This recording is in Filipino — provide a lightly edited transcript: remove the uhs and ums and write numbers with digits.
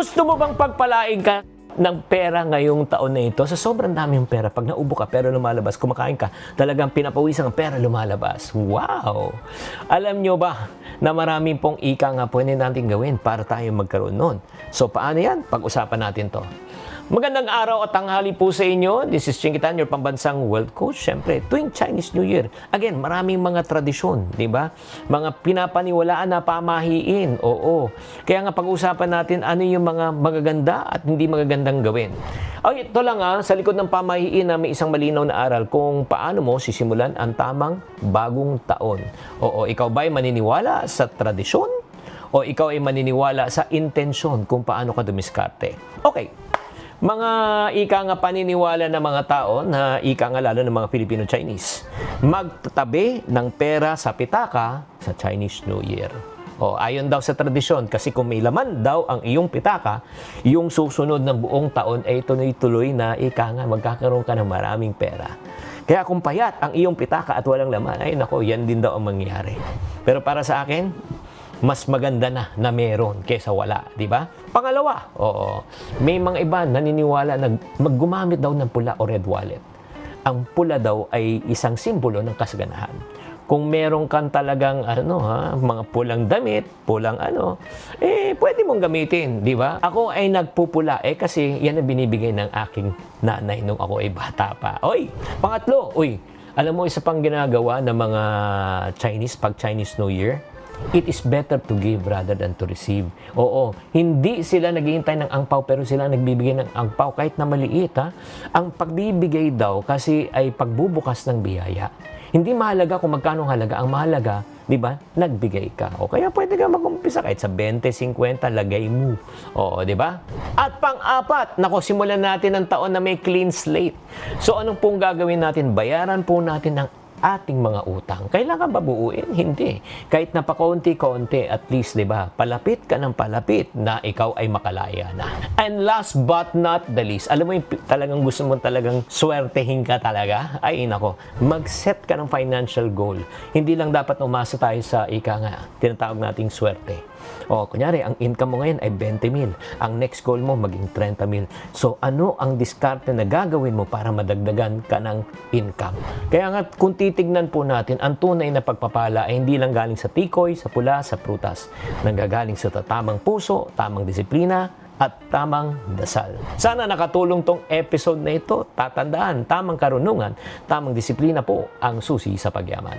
Gusto mo bang pagpalain ka ng pera ngayong taon na ito? Sa sobrang dami yung pera, pag naubo ka, pera lumalabas, kumakain ka, talagang pinapawisan ang pera lumalabas. Wow! Alam nyo ba na maraming pong ika nga pwede natin gawin para tayo magkaroon nun? So, paano yan? Pag-usapan natin to. Magandang araw at tanghali po sa inyo. This is Chingitan, your pambansang wealth coach. Siyempre, tuwing Chinese New Year, again, maraming mga tradisyon, di ba? Mga pinapaniwalaan na pamahiin. Oo. Kaya nga pag-usapan natin ano yung mga magaganda at hindi magagandang gawin. Ay, ito lang sa likod ng pamahiin na may isang malinaw na aral kung paano mo sisimulan ang tamang bagong taon. Oo, ikaw ba ay maniniwala sa tradisyon? O ikaw ay maniniwala sa intensyon kung paano ka dumiskarte? Okay. Mga ika nga paniniwala ng mga tao na ika nga lalo ng mga Filipino-Chinese, magtatabi ng pera sa pitaka sa Chinese New Year. O, ayon daw sa tradisyon, kasi kung may laman daw ang iyong pitaka, yung susunod ng buong taon ay tuloy-tuloy na ika nga magkakaroon ka ng maraming pera. Kaya kung payat ang iyong pitaka at walang laman, ay nako, yan din daw ang mangyayari. Pero para sa akin, mas maganda na meron kaysa wala, di ba? Pangalawa, may mga iba naniniwala na maggumamit daw ng pula o red wallet. Ang pula daw ay isang simbolo ng kasaganahan. Kung meron kang talagang mga pulang damit, pulang pwede mong gamitin, di ba? Ako ay nagpupula kasi yan ang binibigay ng aking nanay nung ako ay bata pa. Pangatlo, alam mo isa pang ginagawa ng mga Chinese pag Chinese New Year? It is better to give rather than to receive. Oo, hindi sila naghihintay ng angpaw pero sila nagbibigay ng angpaw kahit na maliit. Ang pagbibigay daw kasi ay pagbubukas ng biyaya. Hindi mahalaga kung magkano halaga. Ang mahalaga, di ba, nagbigay ka. O kaya pwede ka mag-umpisa kahit sa 20, 50, lagay mo. Oo, di ba? At pang-apat, simulan natin ang taon na may clean slate. So anong pong gagawin natin? Bayaran po natin ng ating mga utang. Kailangan ba buuin? Hindi. Kahit na pakonti-konti, at least, di ba, palapit ka ng palapit na ikaw ay makalaya na. And last but not the least, alam mo yung talagang gusto mo talagang swertehin ka talaga? Ay, nako, mag-set ka ng financial goal. Hindi lang dapat umasa tayo sa tinatawag nating swerte. Kunyari, ang income mo ngayon ay 20,000. Ang next goal mo, maging 30,000. So, ano ang diskarte na gagawin mo para madagdagan ka ng income? Kaya nga, kung titignan po natin, ang tunay na pagpapala ay hindi lang galing sa tikoy, sa pula, sa prutas. Nanggagaling sa tamang puso, tamang disiplina, at tamang dasal. Sana nakatulong tong episode na ito. Tatandaan, tamang karunungan, tamang disiplina po ang susi sa pagyaman.